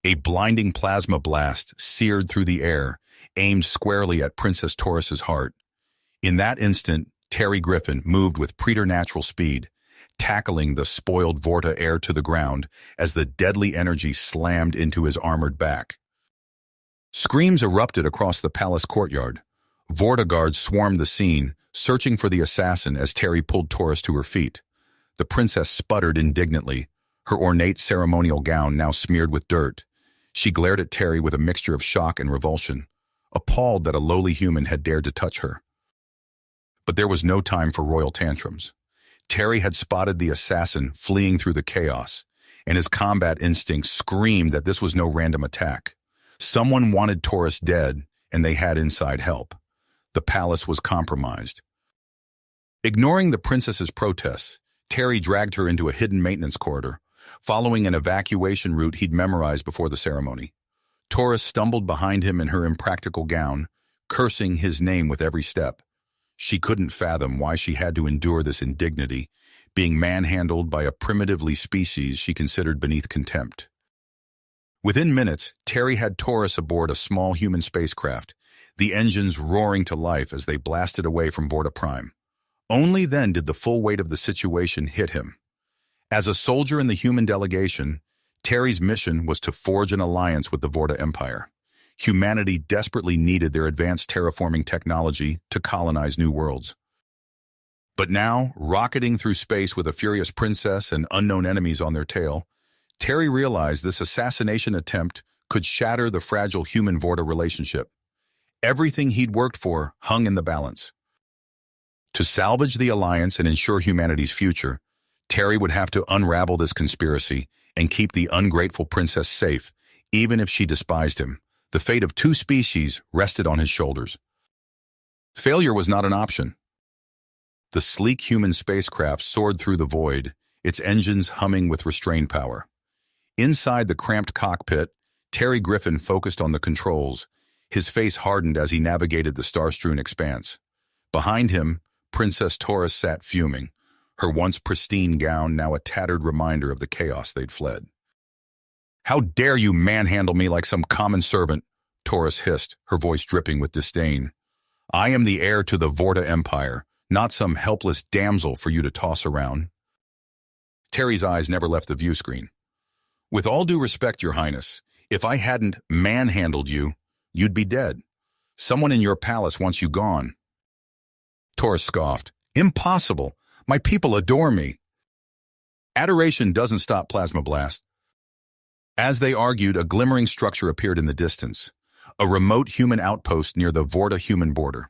A blinding plasma blast seared through the air, aimed squarely at Princess Taurus's heart. In that instant, Terry Griffin moved with preternatural speed, tackling the spoiled Vorta heir to the ground as the deadly energy slammed into his armored back. Screams erupted across the palace courtyard. Vorta guards swarmed the scene, searching for the assassin as Terry pulled Taurus to her feet. The princess sputtered indignantly, her ornate ceremonial gown now smeared with dirt. She glared at Terry with a mixture of shock and revulsion, appalled that a lowly human had dared to touch her. But there was no time for royal tantrums. Terry had spotted the assassin fleeing through the chaos, and his combat instincts screamed that this was no random attack. Someone wanted Taurus dead, and they had inside help. The palace was compromised. Ignoring the princess's protests, Terry dragged her into a hidden maintenance corridor, following an evacuation route he'd memorized before the ceremony. Taurus stumbled behind him in her impractical gown, cursing his name with every step. She couldn't fathom why she had to endure this indignity, being manhandled by a primitively species she considered beneath contempt. Within minutes, Terry had Taurus aboard a small human spacecraft, the engines roaring to life as they blasted away from Vorta Prime. Only then did the full weight of the situation hit him. As a soldier in the human delegation, Terry's mission was to forge an alliance with the Vorta Empire. Humanity desperately needed their advanced terraforming technology to colonize new worlds. But now, rocketing through space with a furious princess and unknown enemies on their tail, Terry realized this assassination attempt could shatter the fragile human-Vorta relationship. Everything he'd worked for hung in the balance. To salvage the alliance and ensure humanity's future, Terry would have to unravel this conspiracy and keep the ungrateful princess safe, even if she despised him. The fate of two species rested on his shoulders. Failure was not an option. The sleek human spacecraft soared through the void, its engines humming with restrained power. Inside the cramped cockpit, Terry Griffin focused on the controls, his face hardened as he navigated the star-strewn expanse. Behind him, Princess Taurus sat fuming, her once pristine gown now a tattered reminder of the chaos they'd fled. "How dare you manhandle me like some common servant?" Taurus hissed, her voice dripping with disdain. "I am the heir to the Vorta Empire, not some helpless damsel for you to toss around." Terry's eyes never left the view screen. "With all due respect, Your Highness, if I hadn't manhandled you, you'd be dead. Someone in your palace wants you gone." Taurus scoffed. "Impossible! My people adore me." Adoration doesn't stop Plasma Blast. As they argued, a glimmering structure appeared in the distance, a remote human outpost near the Vorta-human border.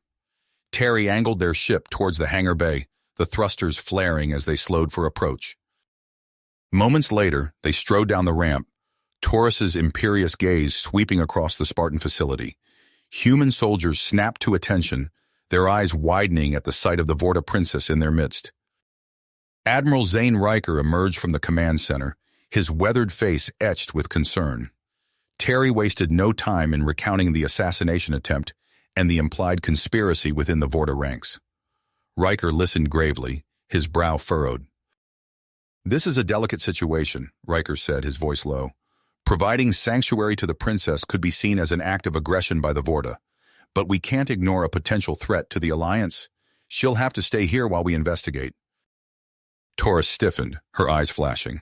Terry angled their ship towards the hangar bay, the thrusters flaring as they slowed for approach. Moments later, they strode down the ramp, Taurus's imperious gaze sweeping across the Spartan facility. Human soldiers snapped to attention, their eyes widening at the sight of the Vorta princess in their midst. Admiral Zane Riker emerged from the command center, his weathered face etched with concern. Terry wasted no time in recounting the assassination attempt and the implied conspiracy within the Vorta ranks. Riker listened gravely, his brow furrowed. "This is a delicate situation," Riker said, his voice low. "Providing sanctuary to the princess could be seen as an act of aggression by the Vorta, but we can't ignore a potential threat to the Alliance. She'll have to stay here while we investigate." Taurus stiffened, her eyes flashing.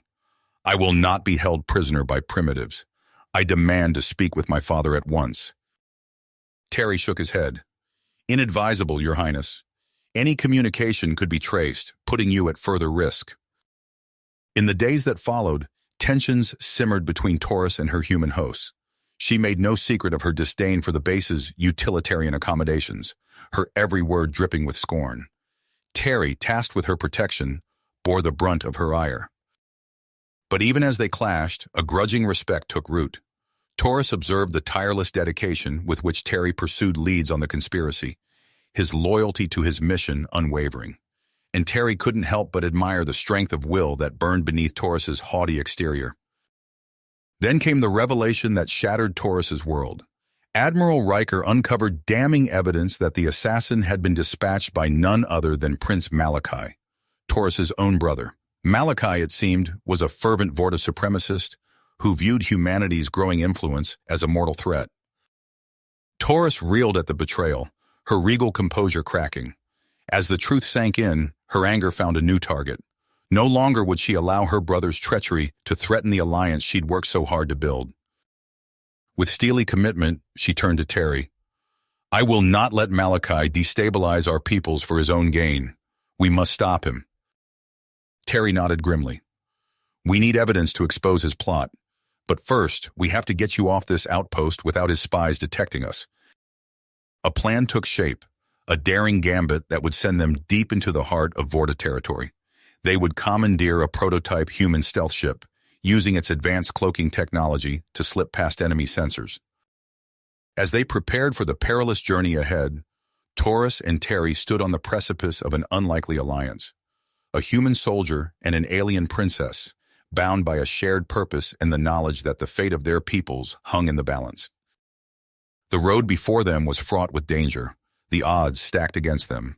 "I will not be held prisoner by primitives. I demand to speak with my father at once." Terry shook his head. "Inadvisable, Your Highness. Any communication could be traced, putting you at further risk." In the days that followed, tensions simmered between Taurus and her human hosts. She made no secret of her disdain for the base's utilitarian accommodations, her every word dripping with scorn. Terry, tasked with her protection, bore the brunt of her ire. But even as they clashed, a grudging respect took root. Taurus observed the tireless dedication with which Terry pursued leads on the conspiracy, his loyalty to his mission unwavering. And Terry couldn't help but admire the strength of will that burned beneath Taurus's haughty exterior. Then came the revelation that shattered Taurus's world. Admiral Riker uncovered damning evidence that the assassin had been dispatched by none other than Prince Malachi, Taurus's own brother. Malachi, it seemed, was a fervent Vorta supremacist who viewed humanity's growing influence as a mortal threat. Taurus reeled at the betrayal, her regal composure cracking. As the truth sank in, her anger found a new target. No longer would she allow her brother's treachery to threaten the alliance she'd worked so hard to build. With steely commitment, she turned to Terry. "I will not let Malachi destabilize our peoples for his own gain. We must stop him." Terry nodded grimly. "We need evidence to expose his plot. But first, we have to get you off this outpost without his spies detecting us." A plan took shape, a daring gambit that would send them deep into the heart of Vorta territory. They would commandeer a prototype human stealth ship, using its advanced cloaking technology to slip past enemy sensors. As they prepared for the perilous journey ahead, Taurus and Terry stood on the precipice of an unlikely alliance. A human soldier and an alien princess, bound by a shared purpose and the knowledge that the fate of their peoples hung in the balance. The road before them was fraught with danger, the odds stacked against them.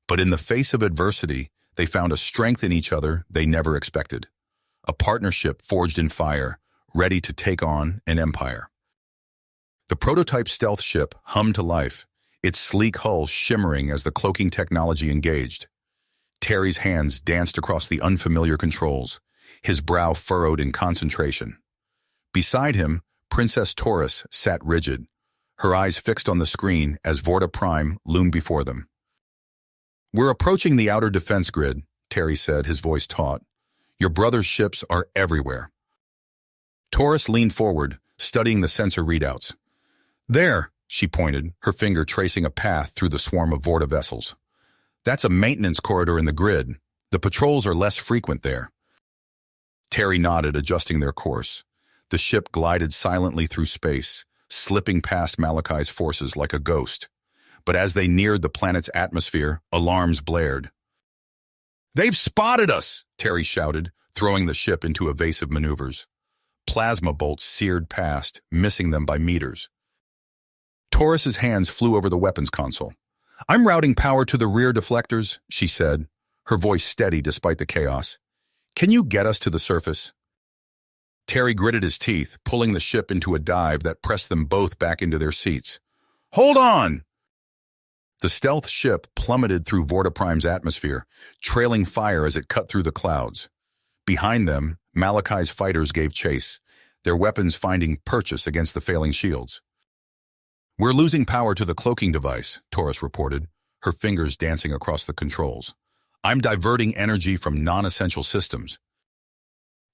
But in the face of adversity, they found a strength in each other they never expected. A partnership forged in fire, ready to take on an empire. The prototype stealth ship hummed to life, its sleek hull shimmering as the cloaking technology engaged. Terry's hands danced across the unfamiliar controls, his brow furrowed in concentration. Beside him, Princess Taurus sat rigid, her eyes fixed on the screen as Vorta Prime loomed before them. "We're approaching the outer defense grid," Terry said, his voice taut. "Your brother's ships are everywhere." Taurus leaned forward, studying the sensor readouts. "There," she pointed, her finger tracing a path through the swarm of Vorta vessels. "That's a maintenance corridor in the grid. The patrols are less frequent there." Terry nodded, adjusting their course. The ship glided silently through space, slipping past Malachi's forces like a ghost. But as they neared the planet's atmosphere, alarms blared. "They've spotted us!" Terry shouted, throwing the ship into evasive maneuvers. Plasma bolts seared past, missing them by meters. Taurus's hands flew over the weapons console. "I'm routing power to the rear deflectors," she said, her voice steady despite the chaos. "Can you get us to the surface?" Terry gritted his teeth, pulling the ship into a dive that pressed them both back into their seats. "Hold on!" The stealth ship plummeted through Vorta Prime's atmosphere, trailing fire as it cut through the clouds. Behind them, Malachi's fighters gave chase, their weapons finding purchase against the failing shields. "We're losing power to the cloaking device," Taurus reported, her fingers dancing across the controls. "I'm diverting energy from non-essential systems."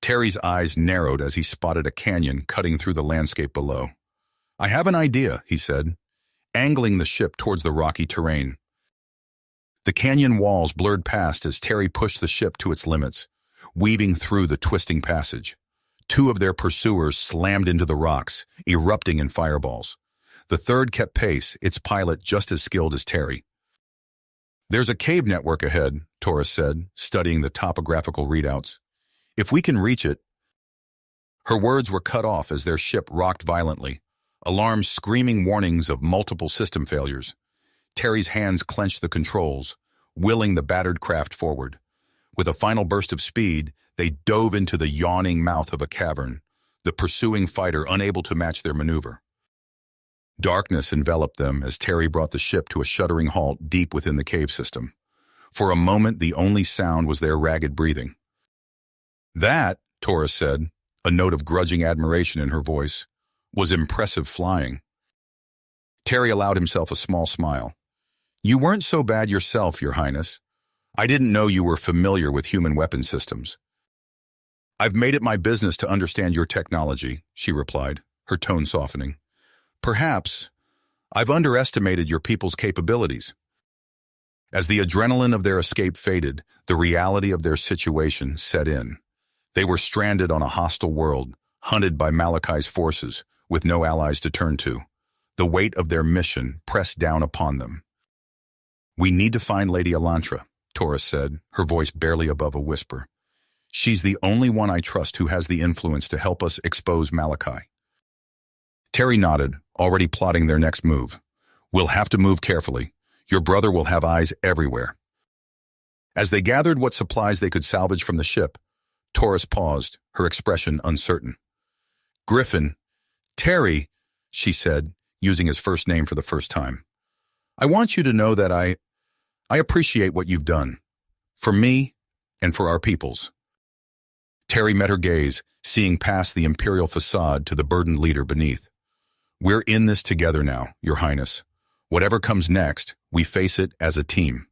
Terry's eyes narrowed as he spotted a canyon cutting through the landscape below. "I have an idea," he said, angling the ship towards the rocky terrain. The canyon walls blurred past as Terry pushed the ship to its limits, weaving through the twisting passage. Two of their pursuers slammed into the rocks, erupting in fireballs. The third kept pace, its pilot just as skilled as Terry. "There's a cave network ahead," Taurus said, studying the topographical readouts. "If we can reach it—" Her words were cut off as their ship rocked violently, alarms screaming warnings of multiple system failures. Terry's hands clenched the controls, willing the battered craft forward. With a final burst of speed, they dove into the yawning mouth of a cavern, the pursuing fighter unable to match their maneuver. Darkness enveloped them as Terry brought the ship to a shuddering halt deep within the cave system. For a moment, the only sound was their ragged breathing. "That," Taurus said, a note of grudging admiration in her voice, "was impressive flying." Terry allowed himself a small smile. "You weren't so bad yourself, Your Highness. I didn't know you were familiar with human weapon systems." "I've made it my business to understand your technology," she replied, her tone softening. "Perhaps I've underestimated your people's capabilities." As the adrenaline of their escape faded, the reality of their situation set in. They were stranded on a hostile world, hunted by Malachi's forces, with no allies to turn to. The weight of their mission pressed down upon them. "We need to find Lady Elantra," Taurus said, her voice barely above a whisper. "She's the only one I trust who has the influence to help us expose Malachi." Terry nodded, already plotting their next move. "We'll have to move carefully. Your brother will have eyes everywhere." As they gathered what supplies they could salvage from the ship, Taurus paused, her expression uncertain. Griffin, Terry, she said, using his first name for the first time. I want you to know that I appreciate what you've done. For me and for our peoples. Terry met her gaze, seeing past the imperial facade to the burdened leader beneath. We're in this together now, Your Highness. Whatever comes next, we face it as a team.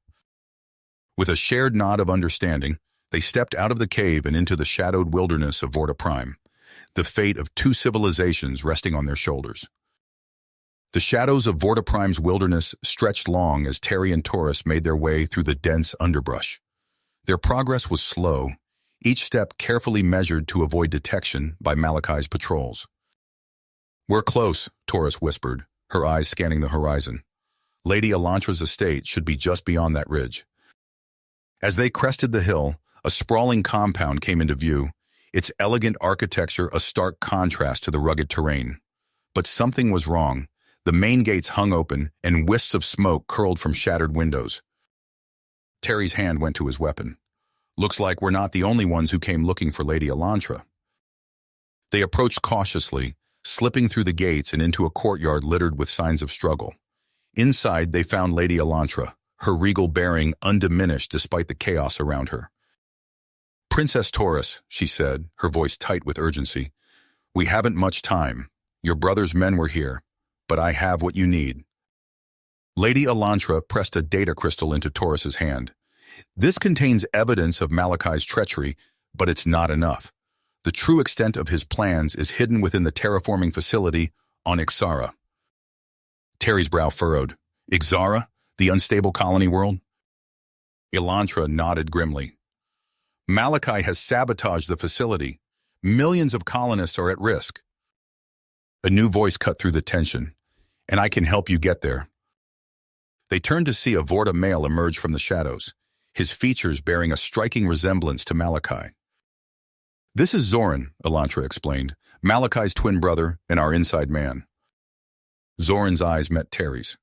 With a shared nod of understanding, they stepped out of the cave and into the shadowed wilderness of Vorta Prime, the fate of two civilizations resting on their shoulders. The shadows of Vorta Prime's wilderness stretched long as Terry and Taurus made their way through the dense underbrush. Their progress was slow, each step carefully measured to avoid detection by Malachi's patrols. We're close, Taurus whispered, her eyes scanning the horizon. Lady Elantra's estate should be just beyond that ridge. As they crested the hill, a sprawling compound came into view, its elegant architecture a stark contrast to the rugged terrain. But something was wrong. The main gates hung open, and wisps of smoke curled from shattered windows. Terry's hand went to his weapon. Looks like we're not the only ones who came looking for Lady Elantra. They approached cautiously, slipping through the gates and into a courtyard littered with signs of struggle. Inside, they found Lady Elantra, her regal bearing undiminished despite the chaos around her. Princess Taurus, she said, her voice tight with urgency, we haven't much time. Your brother's men were here, but I have what you need. Lady Elantra pressed a data crystal into Taurus's hand. This contains evidence of Malachi's treachery, but it's not enough. The true extent of his plans is hidden within the terraforming facility on Ixara. Terry's brow furrowed. Ixara? The unstable colony world? Elantra nodded grimly. Malachi has sabotaged the facility. Millions of colonists are at risk. A new voice cut through the tension. And I can help you get there. They turned to see a Vorta male emerge from the shadows, his features bearing a striking resemblance to Malachi. This is Zoran, Elantra explained, Malachi's twin brother and our inside man. Zoran's eyes met Terry's.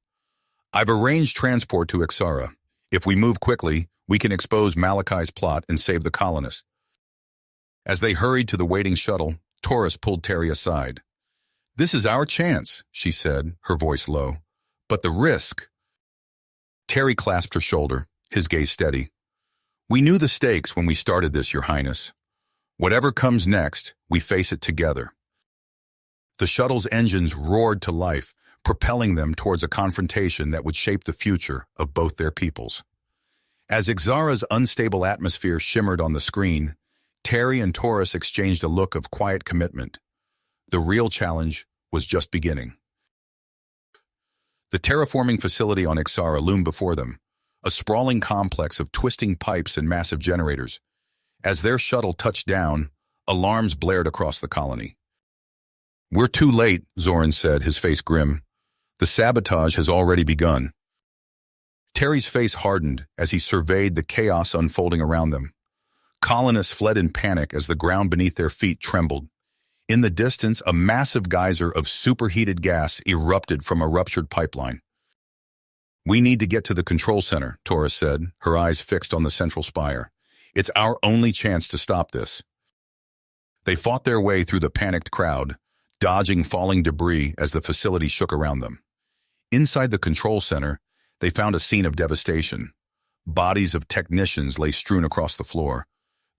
I've arranged transport to Ixara. If we move quickly, we can expose Malachi's plot and save the colonists. As they hurried to the waiting shuttle, Taurus pulled Terry aside. This is our chance, she said, her voice low. But the risk... Terry clasped her shoulder, his gaze steady. We knew the stakes when we started this, Your Highness. Whatever comes next, we face it together. The shuttle's engines roared to life, propelling them towards a confrontation that would shape the future of both their peoples. As Ixara's unstable atmosphere shimmered on the screen, Terry and Taurus exchanged a look of quiet commitment. The real challenge was just beginning. The terraforming facility on Ixara loomed before them, a sprawling complex of twisting pipes and massive generators. As their shuttle touched down, alarms blared across the colony. We're too late, Zoran said, his face grim. The sabotage has already begun. Terry's face hardened as he surveyed the chaos unfolding around them. Colonists fled in panic as the ground beneath their feet trembled. In the distance, a massive geyser of superheated gas erupted from a ruptured pipeline. We need to get to the control center, Taurus said, her eyes fixed on the central spire. It's our only chance to stop this. They fought their way through the panicked crowd, dodging falling debris as the facility shook around them. Inside the control center, they found a scene of devastation. Bodies of technicians lay strewn across the floor,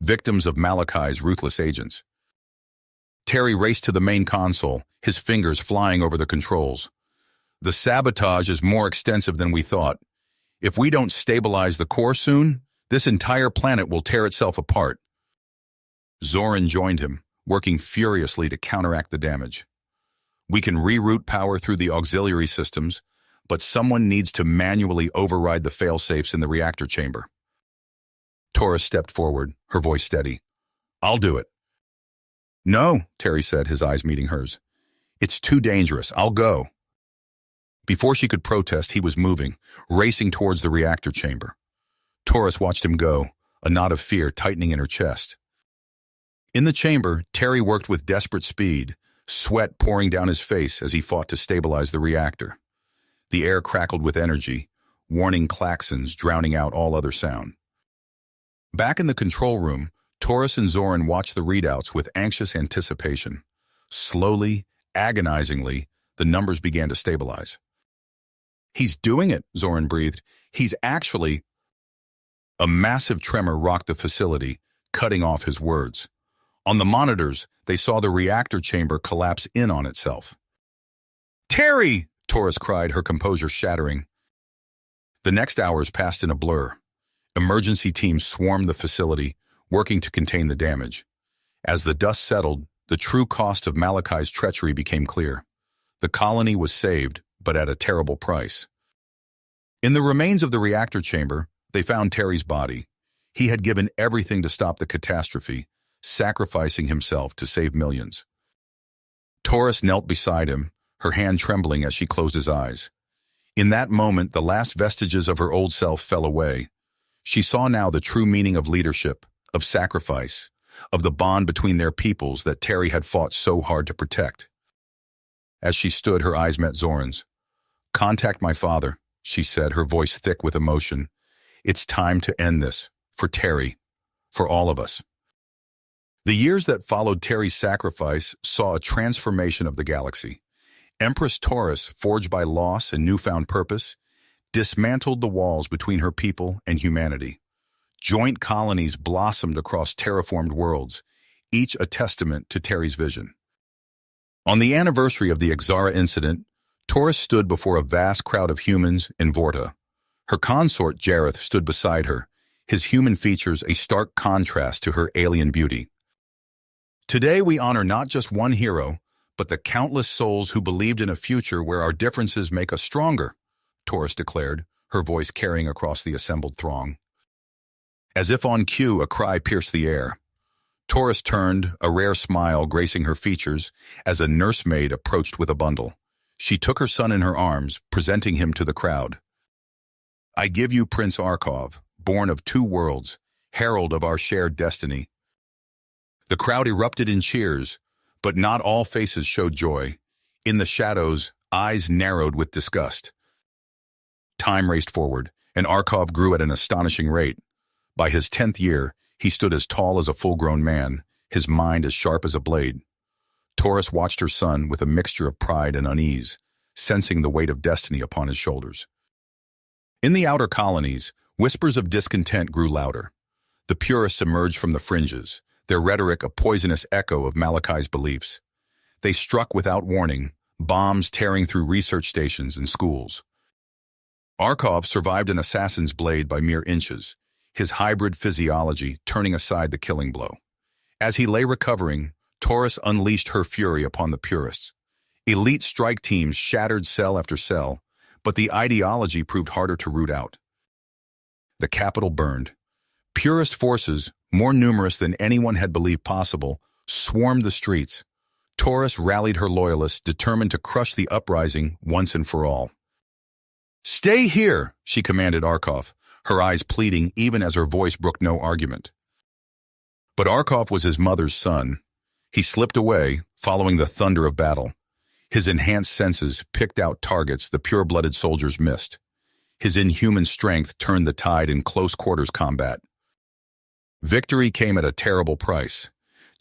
victims of Malachi's ruthless agents. Terry raced to the main console, his fingers flying over the controls. The sabotage is more extensive than we thought. If we don't stabilize the core soon, this entire planet will tear itself apart. Zoran joined him, working furiously to counteract the damage. We can reroute power through the auxiliary systems, but someone needs to manually override the failsafes in the reactor chamber. Taurus stepped forward, her voice steady. I'll do it. No, Terry said, his eyes meeting hers. It's too dangerous. I'll go. Before she could protest, he was moving, racing towards the reactor chamber. Taurus watched him go, a knot of fear tightening in her chest. In the chamber, Terry worked with desperate speed, sweat pouring down his face as he fought to stabilize the reactor. The air crackled with energy, warning klaxons drowning out all other sound. Back in the control room, Taurus and Zoran watched the readouts with anxious anticipation. Slowly, agonizingly, the numbers began to stabilize. "He's doing it," Zoran breathed. "He's actually—" A massive tremor rocked the facility, cutting off his words. On the monitors, they saw the reactor chamber collapse in on itself. "Terry!" Taurus cried, her composure shattering. The next hours passed in a blur. Emergency teams swarmed the facility, working to contain the damage. As the dust settled, the true cost of Malachi's treachery became clear. The colony was saved, but at a terrible price. In the remains of the reactor chamber, they found Terry's body. He had given everything to stop the catastrophe, sacrificing himself to save millions. Taurus knelt beside him, her hand trembling as she closed his eyes. In that moment, the last vestiges of her old self fell away. She saw now the true meaning of leadership, of sacrifice, of the bond between their peoples that Terry had fought so hard to protect. As she stood, her eyes met Zoran's. "Contact my father," she said, her voice thick with emotion. "It's time to end this, for Terry, for all of us." The years that followed Terry's sacrifice saw a transformation of the galaxy. Empress Taurus, forged by loss and newfound purpose, dismantled the walls between her people and humanity. Joint colonies blossomed across terraformed worlds, each a testament to Terry's vision. On the anniversary of the Exara incident, Taurus stood before a vast crowd of humans in Vorta. Her consort, Jareth, stood beside her, his human features a stark contrast to her alien beauty. "Today we honor not just one hero, but the countless souls who believed in a future where our differences make us stronger," Taurus declared, her voice carrying across the assembled throng. As if on cue, a cry pierced the air. Taurus turned, a rare smile gracing her features, as a nursemaid approached with a bundle. She took her son in her arms, presenting him to the crowd. "I give you Prince Arkov, born of two worlds, herald of our shared destiny." The crowd erupted in cheers, but not all faces showed joy. In the shadows, eyes narrowed with disgust. Time raced forward, and Arkov grew at an astonishing rate. By his 10th year, he stood as tall as a full-grown man, his mind as sharp as a blade. Taurus watched her son with a mixture of pride and unease, sensing the weight of destiny upon his shoulders. In the outer colonies, whispers of discontent grew louder. The purists emerged from the fringes, their rhetoric a poisonous echo of Malachi's beliefs. They struck without warning, bombs tearing through research stations and schools. Arkov survived an assassin's blade by mere inches, his hybrid physiology turning aside the killing blow. As he lay recovering, Taurus unleashed her fury upon the purists. Elite strike teams shattered cell after cell, but the ideology proved harder to root out. The capital burned. Purist forces, more numerous than anyone had believed possible, swarmed the streets. Taurus rallied her loyalists, determined to crush the uprising once and for all. "Stay here," she commanded Arkov, her eyes pleading even as her voice brooked no argument. But Arkov was his mother's son. He slipped away, following the thunder of battle. His enhanced senses picked out targets the pure-blooded soldiers missed. His inhuman strength turned the tide in close-quarters combat. Victory came at a terrible price.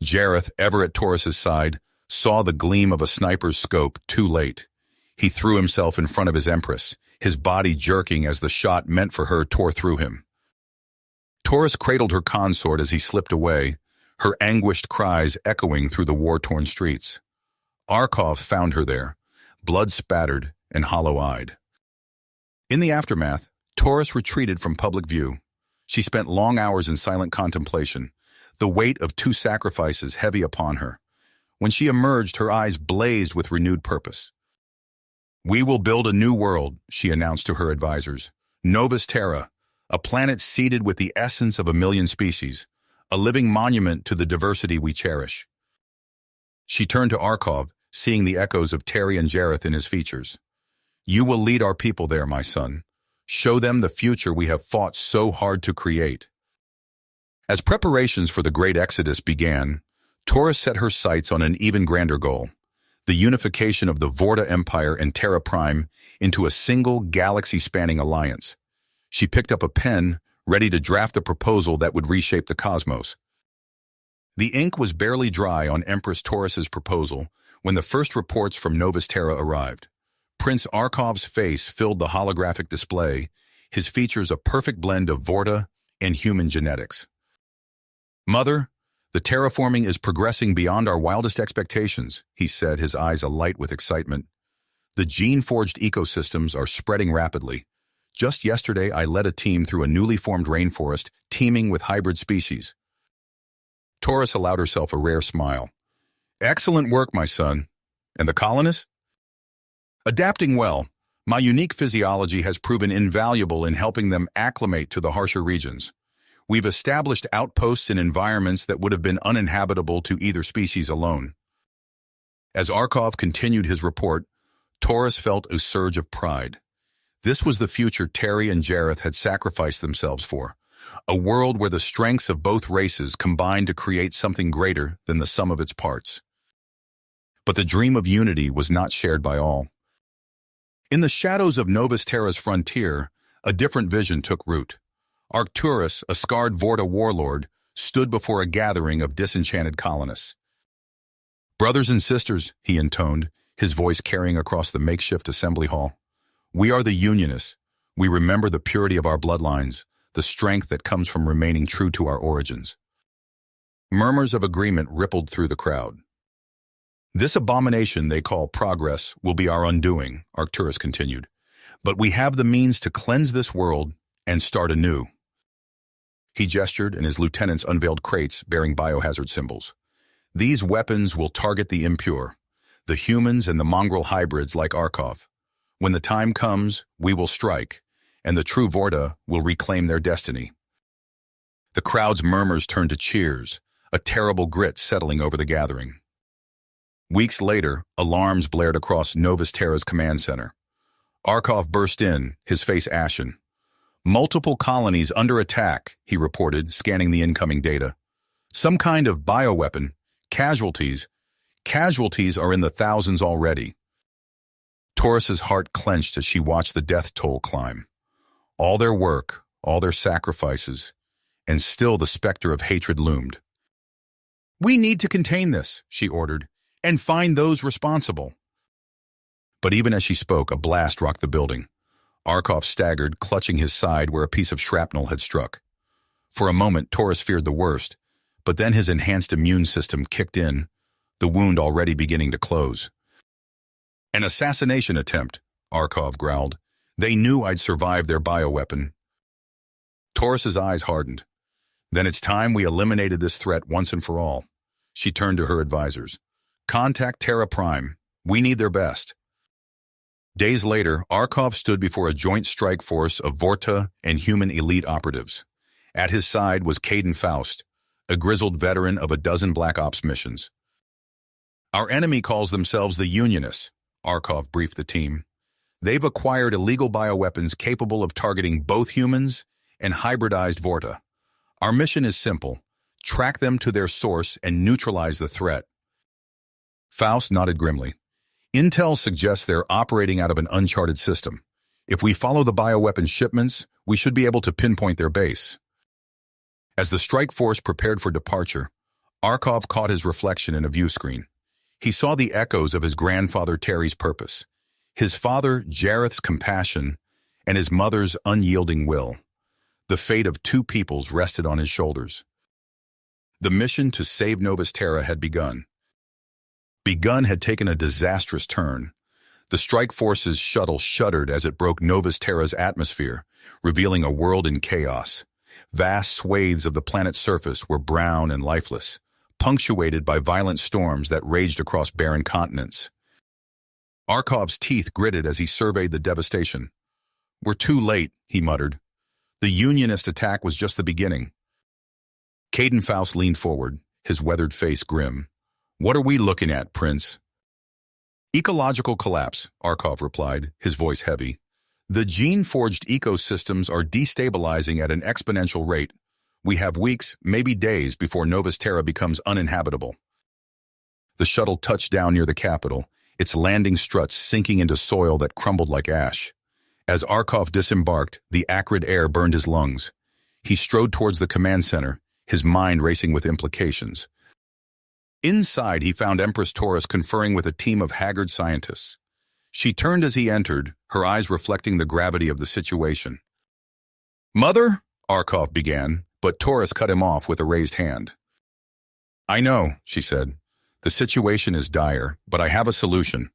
Jareth, ever at Taurus's side, saw the gleam of a sniper's scope too late. He threw himself in front of his empress, his body jerking as the shot meant for her tore through him. Taurus cradled her consort as he slipped away, her anguished cries echoing through the war-torn streets. Arkov found her there, blood-spattered and hollow-eyed. In the aftermath, Taurus retreated from public view. She spent long hours in silent contemplation, the weight of two sacrifices heavy upon her. When she emerged, her eyes blazed with renewed purpose. "We will build a new world," she announced to her advisors. "Novus Terra, a planet seeded with the essence of 1,000,000 species, a living monument to the diversity we cherish." She turned to Arkov, seeing the echoes of Terry and Jareth in his features. "You will lead our people there, my son. Show them the future we have fought so hard to create." As preparations for the Great Exodus began, Taurus set her sights on an even grander goal: the unification of the Vorta Empire and Terra Prime into a single galaxy-spanning alliance. She picked up a pen, ready to draft the proposal that would reshape the cosmos. The ink was barely dry on Empress Taurus's proposal, When the first reports from Novus Terra arrived, Prince Arkov's face filled the holographic display, his features a perfect blend of Vorta and human genetics. "Mother, the terraforming is progressing beyond our wildest expectations," he said, his eyes alight with excitement. "The gene-forged ecosystems are spreading rapidly. Just yesterday, I led a team through a newly formed rainforest teeming with hybrid species." Taurus allowed herself a rare smile. "Excellent work, my son. And the colonists?" "Adapting well. My unique physiology has proven invaluable in helping them acclimate to the harsher regions. We've established outposts in environments that would have been uninhabitable to either species alone." As Arkov continued his report, Taurus felt a surge of pride. This was the future Terry and Jareth had sacrificed themselves for, a world where the strengths of both races combined to create something greater than the sum of its parts. But the dream of unity was not shared by all. In the shadows of Novus Terra's frontier, a different vision took root. Arcturus, a scarred Vorta warlord, stood before a gathering of disenchanted colonists. "Brothers and sisters," he intoned, his voice carrying across the makeshift assembly hall, "we are the Unionists. We remember the purity of our bloodlines, the strength that comes from remaining true to our origins." Murmurs of agreement rippled through the crowd. "This abomination they call progress will be our undoing," Arcturus continued. "But we have the means to cleanse this world and start anew." He gestured, and his lieutenants unveiled crates bearing biohazard symbols. "These weapons will target the impure, the humans and the mongrel hybrids like Arkov. When the time comes, we will strike, and the true Vorta will reclaim their destiny." The crowd's murmurs turned to cheers, a terrible grit settling over the gathering. Weeks later, alarms blared across Novus Terra's command center. Arkov burst in, his face ashen. "Multiple colonies under attack," he reported, scanning the incoming data. "Some kind of bioweapon. Casualties. Casualties are in the thousands already." Taurus's heart clenched as she watched the death toll climb. All their work, all their sacrifices, and still the specter of hatred loomed. "We need to contain this," she ordered, "and find those responsible." But even as she spoke, a blast rocked the building. Arkov staggered, clutching his side where a piece of shrapnel had struck. For a moment, Taurus feared the worst, but then his enhanced immune system kicked in, the wound already beginning to close. "An assassination attempt," Arkov growled. "They knew I'd survived their bioweapon." Taurus's eyes hardened. "Then it's time we eliminated this threat once and for all." She turned to her advisors. "Contact Terra Prime. We need their best." Days later, Arkov stood before a joint strike force of Vorta and human elite operatives. At his side was Caden Faust, a grizzled veteran of a dozen Black Ops missions. "Our enemy calls themselves the Unionists," Arkov briefed the team. "They've acquired illegal bioweapons capable of targeting both humans and hybridized Vorta. Our mission is simple: track them to their source and neutralize the threat." Faust nodded grimly. "Intel suggests they're operating out of an uncharted system. If we follow the bioweapon shipments, we should be able to pinpoint their base." As the strike force prepared for departure, Arkov caught his reflection in a view screen. He saw the echoes of his grandfather Terry's purpose, his father Jareth's compassion, and his mother's unyielding will. The fate of two peoples rested on his shoulders. The mission to save Novus Terra had begun. Had taken a disastrous turn. The strike force's shuttle shuddered as it broke Novus Terra's atmosphere, revealing a world in chaos. Vast swathes of the planet's surface were brown and lifeless, punctuated by violent storms that raged across barren continents. Arkov's teeth gritted as he surveyed the devastation. "We're too late," he muttered. "The Unionist attack was just the beginning." Caden Faust leaned forward, his weathered face grim. "What are we looking at, Prince?" "Ecological collapse," Arkov replied, his voice heavy. "The gene-forged ecosystems are destabilizing at an exponential rate. We have weeks, maybe days, before Novus Terra becomes uninhabitable." The shuttle touched down near the capital, its landing struts sinking into soil that crumbled like ash. As Arkov disembarked, the acrid air burned his lungs. He strode towards the command center, his mind racing with implications. Inside, he found Empress Taurus conferring with a team of haggard scientists. She turned as he entered, her eyes reflecting the gravity of the situation. "Mother?" Arkoff began, but Taurus cut him off with a raised hand. "I know," she said. "The situation is dire, but I have a solution."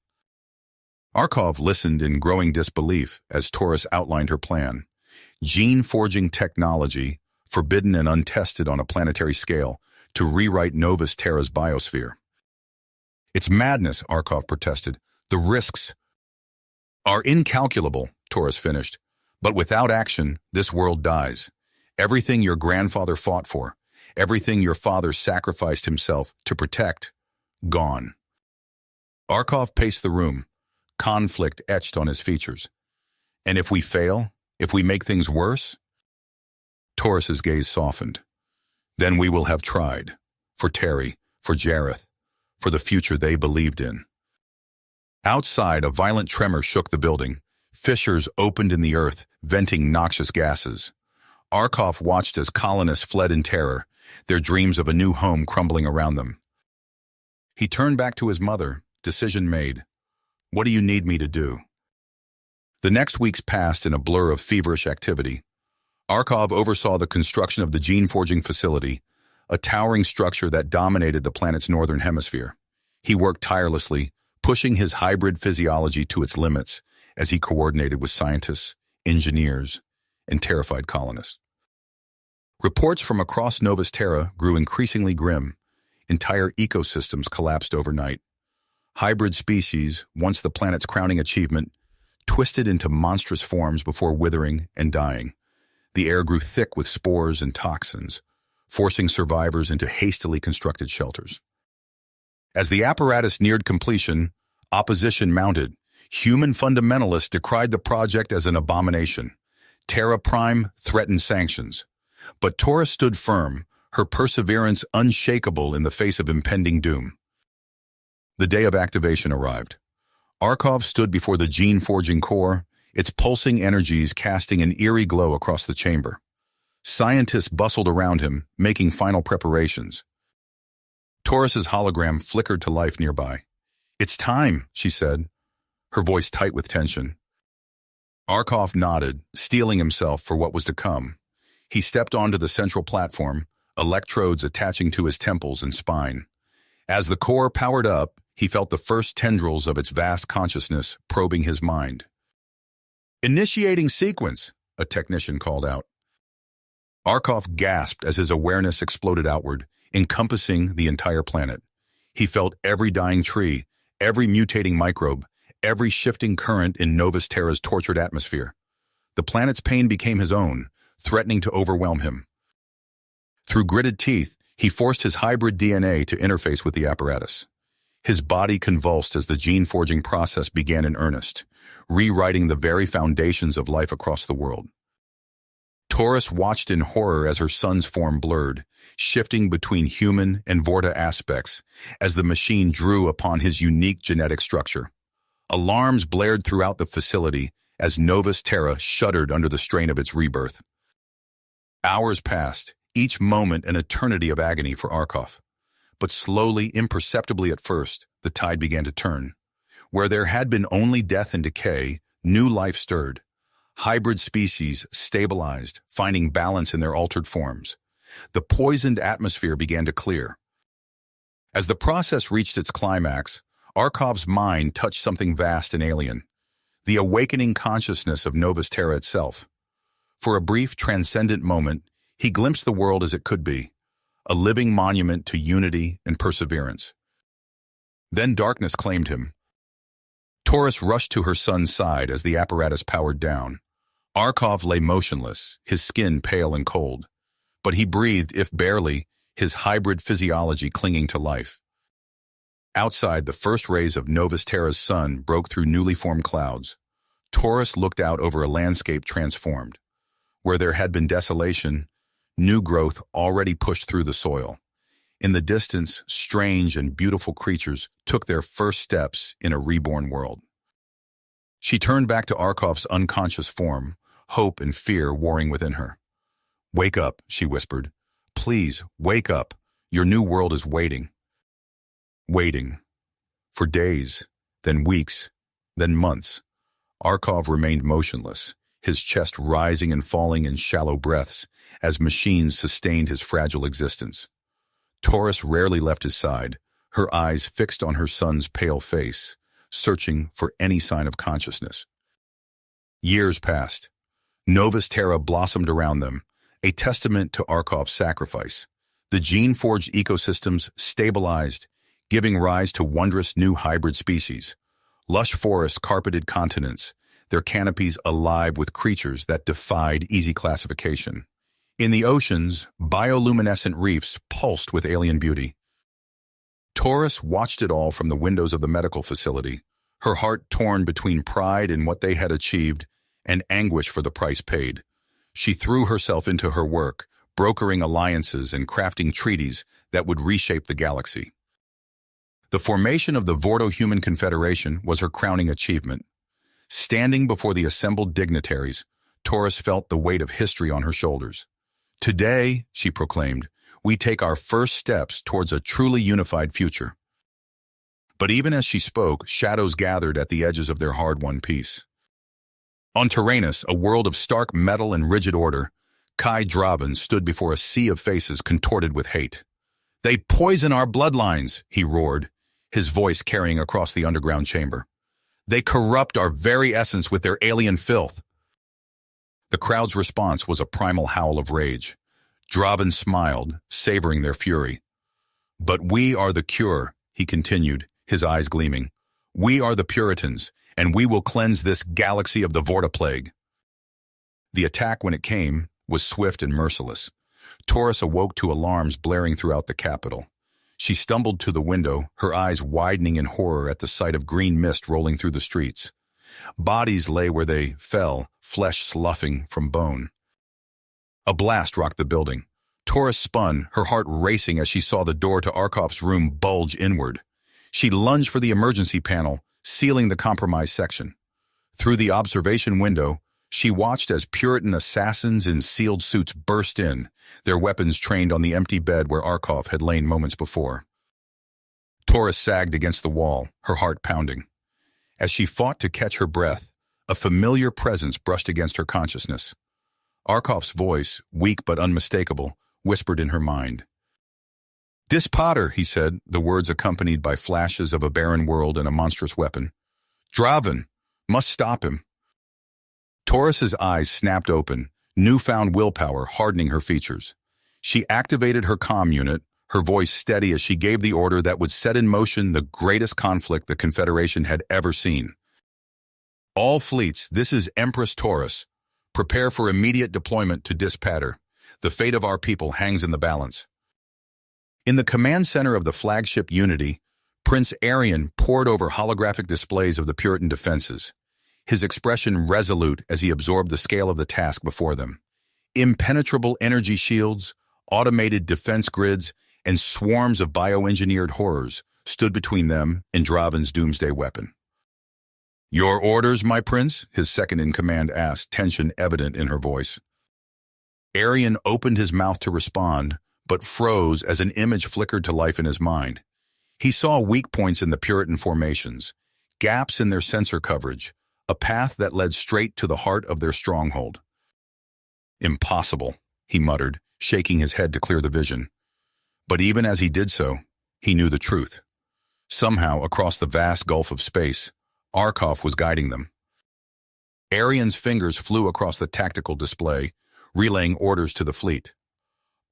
Arkoff listened in growing disbelief as Taurus outlined her plan. Gene-forging technology, forbidden and untested on a planetary scale, to rewrite Novus Terra's biosphere. "It's madness," Arkoff protested. "The risks are incalculable," Taurus finished. "But without action, this world dies. Everything your grandfather fought for, everything your father sacrificed himself to protect, gone." Arkoff paced the room, conflict etched on his features. "And if we fail? If we make things worse?" Taurus's gaze softened. "Then we will have tried. For Terry, for Jareth, for the future they believed in." Outside, a violent tremor shook the building. Fissures opened in the earth, venting noxious gases. Arkoff watched as colonists fled in terror, their dreams of a new home crumbling around them. He turned back to his mother, decision made. "What do you need me to do?" The next weeks passed in a blur of feverish activity. Arkoff oversaw the construction of the gene-forging facility, a towering structure that dominated the planet's northern hemisphere. He worked tirelessly, pushing his hybrid physiology to its limits as he coordinated with scientists, engineers, and terrified colonists. Reports from across Novus Terra grew increasingly grim. Entire ecosystems collapsed overnight. Hybrid species, once the planet's crowning achievement, twisted into monstrous forms before withering and dying. The air grew thick with spores and toxins, forcing survivors into hastily constructed shelters. As the apparatus neared completion, opposition mounted. Human fundamentalists decried the project as an abomination. Terra Prime threatened sanctions. But Taurus stood firm, her perseverance unshakable in the face of impending doom. The day of activation arrived. Arkoff stood before the gene-forging core, its pulsing energies casting an eerie glow across the chamber. Scientists bustled around him, making final preparations. Taurus's hologram flickered to life nearby. "It's time," she said, her voice tight with tension. Arkoff nodded, steeling himself for what was to come. He stepped onto the central platform, electrodes attaching to his temples and spine. As the core powered up, he felt the first tendrils of its vast consciousness probing his mind. "Initiating sequence," a technician called out. Arkoff gasped as his awareness exploded outward, encompassing the entire planet. He felt every dying tree, every mutating microbe, every shifting current in Novus Terra's tortured atmosphere. The planet's pain became his own, threatening to overwhelm him. Through gritted teeth, he forced his hybrid DNA to interface with the apparatus. His body convulsed as the gene-forging process began in earnest, rewriting the very foundations of life across the world. Taurus watched in horror as her son's form blurred, shifting between human and Vorta aspects as the machine drew upon his unique genetic structure. Alarms blared throughout the facility as Novus Terra shuddered under the strain of its rebirth. Hours passed, each moment an eternity of agony for Arkoff. But slowly, imperceptibly at first, the tide began to turn. Where there had been only death and decay, new life stirred. Hybrid species stabilized, finding balance in their altered forms. The poisoned atmosphere began to clear. As the process reached its climax, Arkoff's mind touched something vast and alien, the awakening consciousness of Novus Terra itself. For a brief, transcendent moment, he glimpsed the world as it could be, a living monument to unity and perseverance. Then darkness claimed him. Taurus rushed to her son's side as the apparatus powered down. Arkoff lay motionless, his skin pale and cold. But he breathed, if barely, his hybrid physiology clinging to life. Outside, the first rays of Novus Terra's sun broke through newly formed clouds. Taurus looked out over a landscape transformed. Where there had been desolation, new growth already pushed through the soil. In the distance, strange and beautiful creatures took their first steps in a reborn world. She turned back to Arkoff's unconscious form, hope and fear warring within her. "Wake up," she whispered. "Please, wake up. Your new world is waiting." waiting. For days, then weeks, then months, Arkov remained motionless, his chest rising and falling in shallow breaths as machines sustained his fragile existence. Taurus rarely left his side, her eyes fixed on her son's pale face, searching for any sign of consciousness. Years passed. Novus Terra blossomed around them, a testament to Arkov's sacrifice. The gene-forged ecosystems stabilized, giving rise to wondrous new hybrid species. Lush forests carpeted continents, their canopies alive with creatures that defied easy classification. In the oceans, bioluminescent reefs pulsed with alien beauty. Taurus watched it all from the windows of the medical facility, her heart torn between pride in what they had achieved and anguish for the price paid. She threw herself into her work, brokering alliances and crafting treaties that would reshape the galaxy. The formation of the Vordo-Human Confederation was her crowning achievement. Standing before the assembled dignitaries, Taurus felt the weight of history on her shoulders. Today, she proclaimed, we take our first steps towards a truly unified future. But even as she spoke, shadows gathered at the edges of their hard-won peace. On Tyrannus, a world of stark metal and rigid order, Kai Draven stood before a sea of faces contorted with hate. They poison our bloodlines, he roared, his voice carrying across the underground chamber. They corrupt our very essence with their alien filth. The crowd's response was a primal howl of rage. Draven smiled, savoring their fury. But we are the cure, he continued, his eyes gleaming. We are the Puritans, and we will cleanse this galaxy of the Vorta plague. The attack, when it came, was swift and merciless. Taurus awoke to alarms blaring throughout the capital. She stumbled to the window, her eyes widening in horror at the sight of green mist rolling through the streets. Bodies lay where they fell, flesh sloughing from bone. A blast rocked the building. Taurus spun, her heart racing as she saw the door to Arkov's room bulge inward. She lunged for the emergency panel, sealing the compromised section. Through the observation window, she watched as Puritan assassins in sealed suits burst in, their weapons trained on the empty bed where Arkov had lain moments before. Taurus sagged against the wall, her heart pounding. As she fought to catch her breath, a familiar presence brushed against her consciousness. Arkov's voice, weak but unmistakable, whispered in her mind. "Dis Potter," he said, the words accompanied by flashes of a barren world and a monstrous weapon. "Draven, must stop him." Taurus's eyes snapped open, newfound willpower hardening her features. She activated her comm unit, her voice steady as she gave the order that would set in motion the greatest conflict the Confederation had ever seen. "All fleets, this is Empress Taurus. Prepare for immediate deployment to Dis Pater. The fate of our people hangs in the balance." In the command center of the flagship Unity, Prince Arian pored over holographic displays of the Puritan defenses, his expression resolute as he absorbed the scale of the task before them. Impenetrable energy shields, automated defense grids, and swarms of bioengineered horrors stood between them and Draven's doomsday weapon. "Your orders, my prince?" his second-in-command asked, tension evident in her voice. Arian opened his mouth to respond, but froze as an image flickered to life in his mind. He saw weak points in the Puritan formations, gaps in their sensor coverage, a path that led straight to the heart of their stronghold. "Impossible," he muttered, shaking his head to clear the vision. But even as he did so, he knew the truth. Somehow, across the vast gulf of space, Arkov was guiding them. Arian's fingers flew across the tactical display, relaying orders to the fleet.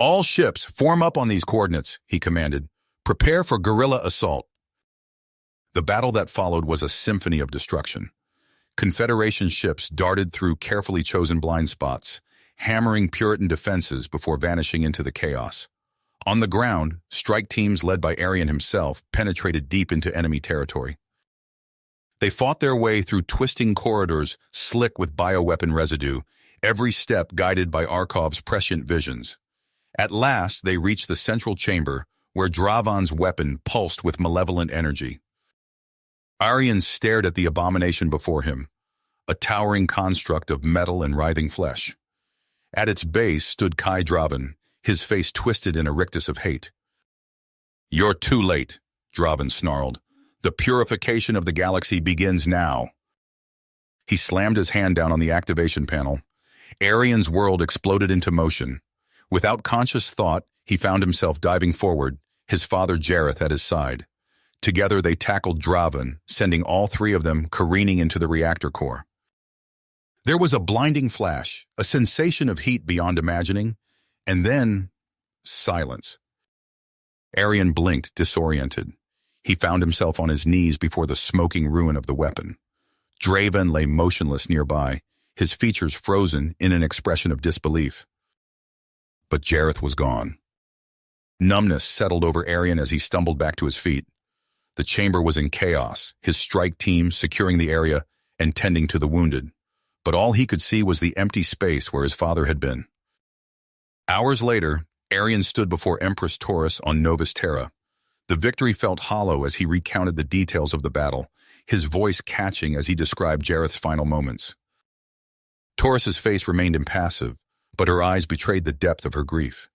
"All ships, form up on these coordinates," he commanded. "Prepare for guerrilla assault." The battle that followed was a symphony of destruction. Confederation ships darted through carefully chosen blind spots, hammering Puritan defenses before vanishing into the chaos. On the ground, strike teams led by Arian himself penetrated deep into enemy territory. They fought their way through twisting corridors slick with bioweapon residue, every step guided by Arkov's prescient visions. At last, they reached the central chamber, where Draven's weapon pulsed with malevolent energy. Arian stared at the abomination before him, a towering construct of metal and writhing flesh. At its base stood Kai Draven, his face twisted in a rictus of hate. "You're too late," Draven snarled. "The purification of the galaxy begins now." He slammed his hand down on the activation panel. Arian's world exploded into motion. Without conscious thought, he found himself diving forward, his father Jareth at his side. Together they tackled Draven, sending all three of them careening into the reactor core. There was a blinding flash, a sensation of heat beyond imagining, and then silence. Arian blinked, disoriented. He found himself on his knees before the smoking ruin of the weapon. Draven lay motionless nearby, his features frozen in an expression of disbelief. But Jareth was gone. Numbness settled over Arian as he stumbled back to his feet. The chamber was in chaos, his strike team securing the area and tending to the wounded. But all he could see was the empty space where his father had been. Hours later, Arian stood before Empress Taurus on Novus Terra. The victory felt hollow as he recounted the details of the battle, his voice catching as he described Jareth's final moments. Taurus's face remained impassive, but her eyes betrayed the depth of her grief.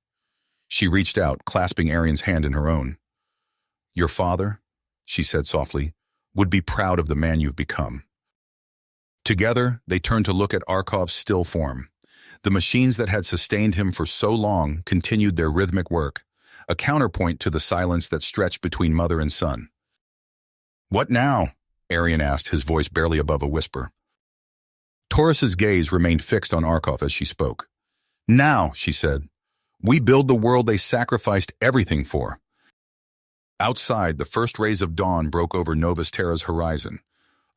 She reached out, clasping Arian's hand in her own. "Your father," she said softly, "would be proud of the man you've become." Together, they turned to look at Arkov's still form. The machines that had sustained him for so long continued their rhythmic work, a counterpoint to the silence that stretched between mother and son. "What now?" Arian asked, his voice barely above a whisper. Taurus's gaze remained fixed on Arkov as she spoke. "Now," she said, "we build the world they sacrificed everything for." Outside, the first rays of dawn broke over Novus Terra's horizon.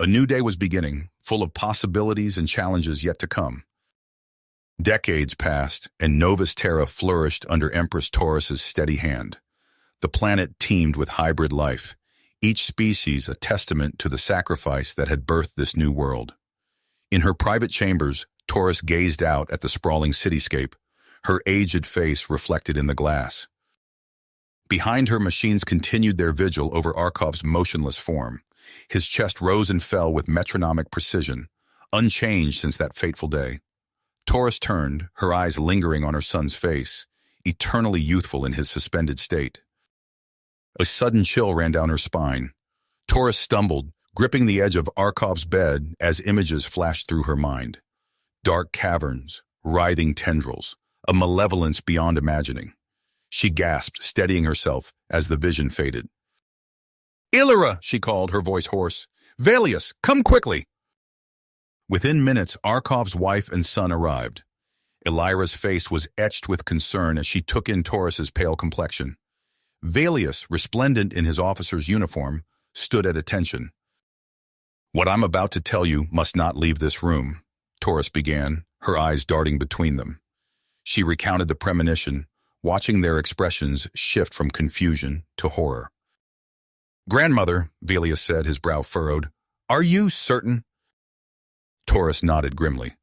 A new day was beginning, full of possibilities and challenges yet to come. Decades passed, and Novus Terra flourished under Empress Taurus's steady hand. The planet teemed with hybrid life, each species a testament to the sacrifice that had birthed this new world. In her private chambers, Taurus gazed out at the sprawling cityscape, her aged face reflected in the glass. Behind her, machines continued their vigil over Arkov's motionless form. His chest rose and fell with metronomic precision, unchanged since that fateful day. Taurus turned, her eyes lingering on her son's face, eternally youthful in his suspended state. A sudden chill ran down her spine. Taurus stumbled, gripping the edge of Arkov's bed as images flashed through her mind. Dark caverns, writhing tendrils, a malevolence beyond imagining. She gasped, steadying herself as the vision faded. "Illyra!" she called, her voice hoarse. "Valius, come quickly!" Within minutes, Arkov's wife and son arrived. Illyra's face was etched with concern as she took in Taurus's pale complexion. Valius, resplendent in his officer's uniform, stood at attention. "What I'm about to tell you must not leave this room," Taurus began, her eyes darting between them. She recounted the premonition, watching their expressions shift from confusion to horror. "Grandmother," Valius said, his brow furrowed, "are you certain?" Taurus nodded grimly.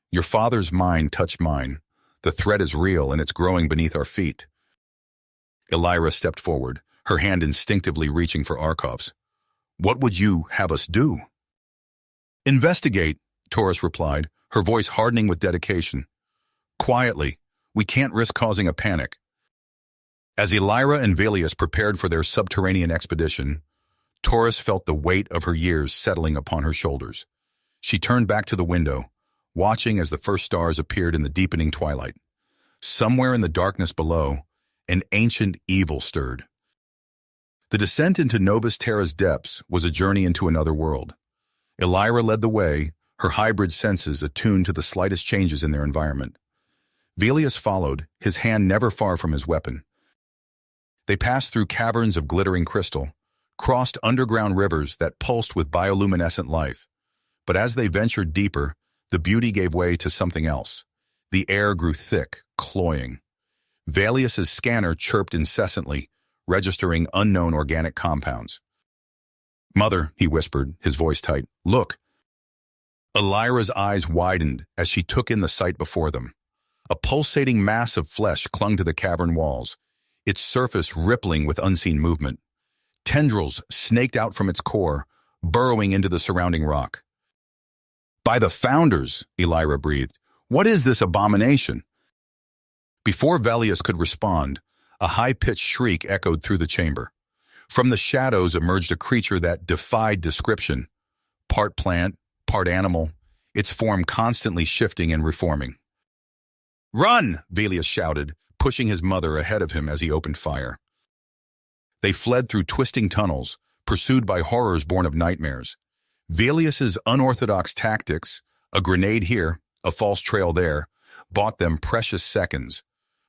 "Your father's mind touched mine. The threat is real and it's growing beneath our feet." Illyra stepped forward, her hand instinctively reaching for Arkov's. "What would you have us do?" "Investigate," Taurus replied, her voice hardening with dedication. "Quietly. We can't risk causing a panic." As Illyra and Valius prepared for their subterranean expedition, Taurus felt the weight of her years settling upon her shoulders. She turned back to the window, watching as the first stars appeared in the deepening twilight. Somewhere in the darkness below, an ancient evil stirred. The descent into Novus Terra's depths was a journey into another world. Illyra led the way, her hybrid senses attuned to the slightest changes in their environment. Valius followed, his hand never far from his weapon. They passed through caverns of glittering crystal, crossed underground rivers that pulsed with bioluminescent life. But as they ventured deeper, the beauty gave way to something else. The air grew thick, cloying. Valius's scanner chirped incessantly, registering unknown organic compounds. "Mother," he whispered, his voice tight, "look." Illyra's eyes widened as she took in the sight before them. A pulsating mass of flesh clung to the cavern walls, its surface rippling with unseen movement. Tendrils snaked out from its core, burrowing into the surrounding rock. "By the Founders," Illyra breathed, "what is this abomination?" Before Valius could respond, a high-pitched shriek echoed through the chamber. From the shadows emerged a creature that defied description. Part plant, part animal, its form constantly shifting and reforming. "Run!" Velius shouted, pushing his mother ahead of him as he opened fire. They fled through twisting tunnels, pursued by horrors born of nightmares. Velius's unorthodox tactics, a grenade here, a false trail there, bought them precious seconds.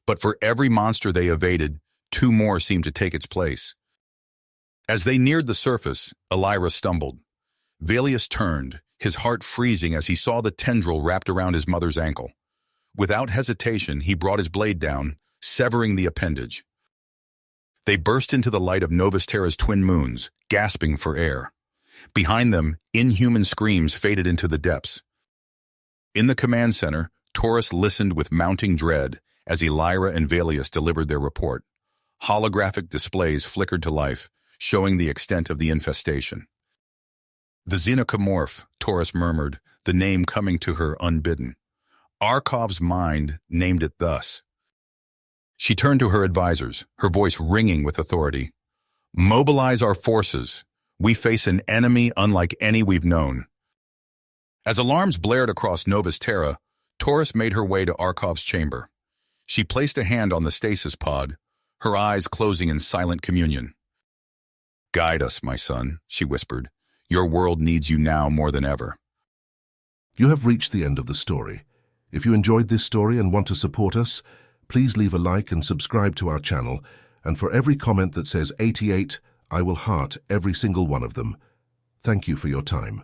But for every monster they evaded, two more seemed to take its place. As they neared the surface, Elira stumbled. Velius turned, his heart freezing as he saw the tendril wrapped around his mother's ankle. Without hesitation, he brought his blade down, severing the appendage. They burst into the light of Novus Terra's twin moons, gasping for air. Behind them, inhuman screams faded into the depths. In the command center, Taurus listened with mounting dread as Elira and Velius delivered their report. Holographic displays flickered to life, showing the extent of the infestation. "The xenomorph," Taurus murmured, the name coming to her unbidden. Arkov's mind named it thus. She turned to her advisors, her voice ringing with authority. "Mobilize our forces. We face an enemy unlike any we've known." As alarms blared across Novus Terra, Taurus made her way to Arkov's chamber. She placed a hand on the stasis pod, her eyes closing in silent communion. "Guide us, my son," she whispered. "Your world needs you now more than ever." You have reached the end of the story. If you enjoyed this story and want to support us, please leave a like and subscribe to our channel, and for every comment that says 88, I will heart every single one of them. Thank you for your time.